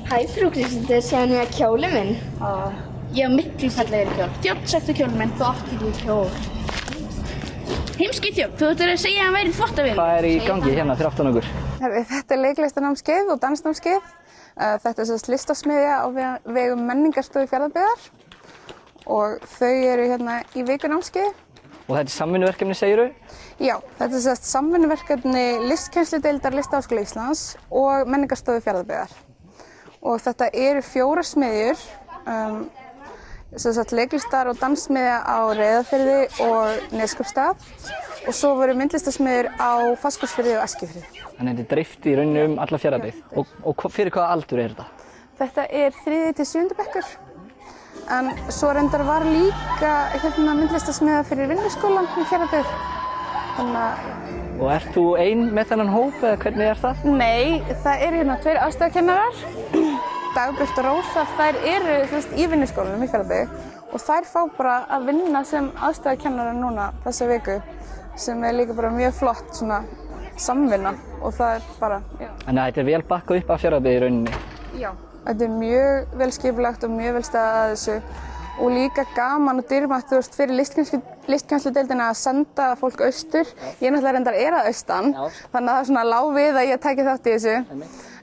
Hæ frú Kristín, séu nýja kjólinn minn. Ég á miklu fallegri kjól. Þjónn sættu kjólinn minn. Þokkalega kjól. Heimski þjónn, þú ættir að segja að hann væri þvottavél. Hvað er í gangi hérna fyrir aftan okkur? Þetta er leiklistarnámskeið og dansnámskeið. Þetta er sérst listasmiðja á vegum Menningarstofu Fjarðabyggðar og þau eru hérna í vikunámskeiði. Og þetta er samvinnuverkefni, segirðu? Já, þetta er sérst samvinnuverkefni listkennsludeildar Listaháskóla Íslands og Menningarstofu Fjarðabyggðar. Og þetta eru 4 smiðjur, leiklistar- og danssmiðja á Reyðarfirði og Neskaupstað og svo voru myndlistarsmiðjur á Fáskrúðsfirði og Eskifirði. Þannig að þetta er dreift í rauninni alla Fjarðabyggð. Og fyrir hvaða aldur er þetta? Þetta er 3. til 7. bekkur. En svo reyndar var líka myndlistarsmiðja fyrir vinnuskólan í Fjarðabyggð. Og ert þú ein með þennan hóp eða hvernig er það? Nei, það eru hérna 2 aðstoðarkennarar, Dagbjört og Rósa, þær eru í vinnuskólanum í Fjarðabyggð og þær fá bara að vinna sem aðstoðarkennarar núna þessa viku sem er líka bara mjög flott svona samvinna og það er bara, já. Þannig að þetta er vel bakkað upp af Fjarðabyggð í rauninni? Já, þetta er mjög vel skipulagt og mjög vel staðið að þessu og líka gaman og dýrmætt fyrir listkennsludeildina að senda fólk austur. Ég náttúrulega reyndar að austan, þannig að það er svona lág við að ég tæki þátt í þessu.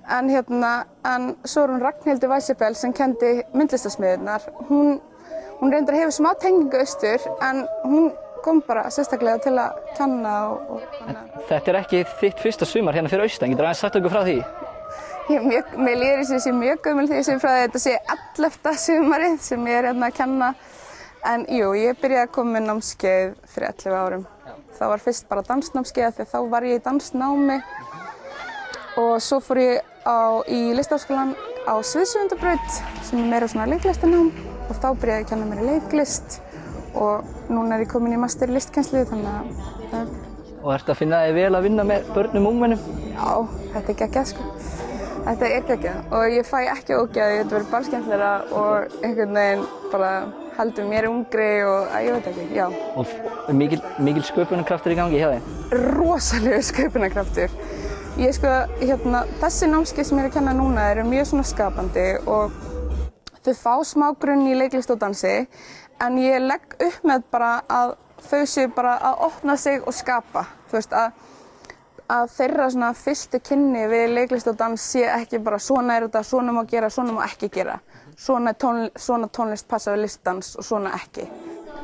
En svo er hún Ragnhildur Weissebel sem kendi myndlistarsmiðjurnar. Hún reyndar hefur smá tengingu austur en hún kom bara sérstaklega til að kenna Þetta er ekki þitt fyrsta sumar hérna fyrir austan, getur aðeins sagt okkur frá því? Mér líður eins og ég sé mjög gömul þegar ég sé frá því að þetta sé 11. sumarið sem ég er hérna að kenna. En jú, ég byrjaði að koma með námskeið fyrir 11 árum. Það var fyrst bara dansnámskeið þegar þá var ég í dansnámi og svo fór ég í Listaháskólann á Sviðsöfundabraut sem er meira svona leiklistarnám og þá byrjaði ég að kenna mér í leiklist og núna er ég komin í master í listkennslu þannig að Og ertu að finna þig vel að vinna með börnum og ungmennum? Já, þetta er geggjað sko. Þetta er geggjað og ég fæ ekki ógeð, þetta verður bara skemmtilegra og einhvern veginn bara heldur mér ungri og ég veit ekki, já. Og mikil sköpunarkraftur í gangi hjá þig? Rosalegu sköpunarkraftur. Ég sko, þessi námskeið sem ég er að kenna núna eru mjög svona skapandi og þau fá smá grunn í leiklist og dansi en ég legg upp með bara að þau séu bara að opna sig og skapa, þú veist, að þeirra svona fyrstu kynni við leiklist og dans sé ekki bara svona er þetta, svona má gera, svona má ekki gera. Svona tónlist passa við listdans og svona ekki.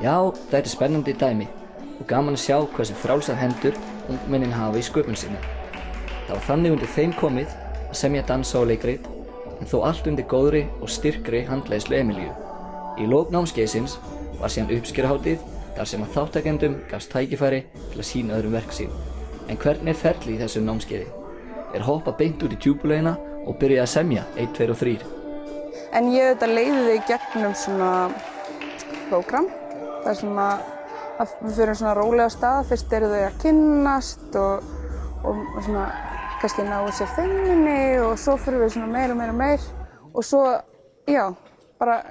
Já, þetta er spennandi dæmi og gaman að sjá hversu frjálsar hendur ungmennin hafa í sköpun sinni. Það var þannig undir þeim komið að semja dansa og leikrit en þó allt undir góðri og styrkri handleiðslu Emilíu. Í lok námskeiðsins var síðan uppskeruhátíð þar sem að þáttakendum gafst tækifæri til að sýna öðrum verk sín. En hvernig er ferlið í þessu námskeiði? Er hoppa beint út í djúpulegina og byrja að semja 1, 2 og 3? En ég leiði þau gegnum svona prógram. Það sem að við fyrir svona rólega stað. Fyrst eru þau að kynnast og svona kannski náðu sér þenginni og svo fyrir við svona meir. Og svo, já, bara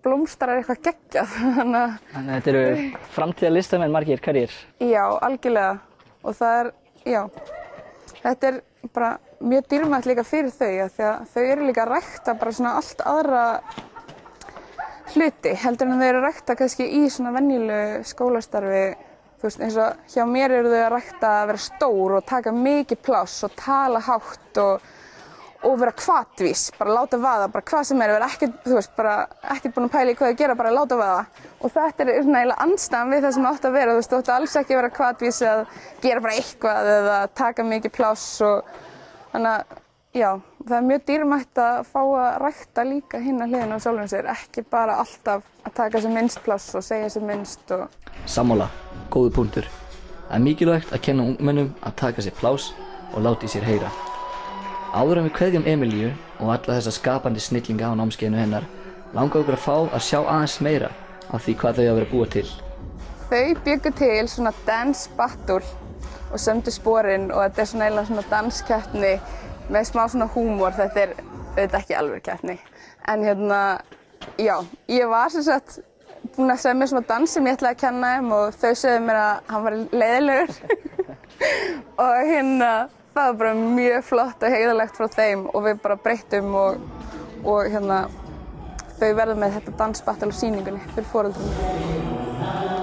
blómstrar eitthvað geggjað. Þannig að þetta eru framtíðar listamenn margir hverjir? Já, algjörlega. Og það er, já, þetta er bara mjög dýrmætt líka fyrir þau því að þau eru líka að rækta bara svona allt aðra hluti heldur en þau eru að rækta kannski í svona venjulegu skólastarfi. Þú veist, eins og hjá mér eru þau að rækta að vera stór og taka mikið pláss og tala hátt og vera hvatvís, bara láta vaða, bara hvað sem vera ekkert, þú veist, bara ekkert búin að pæla í hvað þau gera, bara láta vaða. Og þetta er svona eiginlega andstæðan við það sem átt að vera, þú veist, þú átt alls ekki að vera hvatvís að gera bara eitthvað eða taka mikið pláss og þannig að, já, það er mjög dýrmætt að fá að rækta líka hina hliðina á sjálfum sér, ekki bara alltaf að taka sem minnst pláss og segja sem minnst og... Sammála, góður punktur. Það er mikilvægt að kenna ungmennum að taka sér pláss og láta í sér heyra. Áður en við kveðjum Emilíu og alla þessa skapandi snillinga á námskeiðinu hennar langar okkur að fá að sjá aðeins meira af því hvað þau hafa verið að búa til. Þau bjuggu til svona dance battle og sömdu sporin og þetta er svona eiginlega svona danskeppni með smá svona húmor. Þetta er auðvitað ekki alveg keppni. En já, ég var sem sagt búin að semja svona dans sem ég ætlaði að kenna þeim og þau sögðu mér að hann var leiðilegur. Og það var bara mjög flott og heiðarlegt frá þeim og við bara breyttum og og þau verða með þetta dansbattle á sýningunni fyrir foreldrum.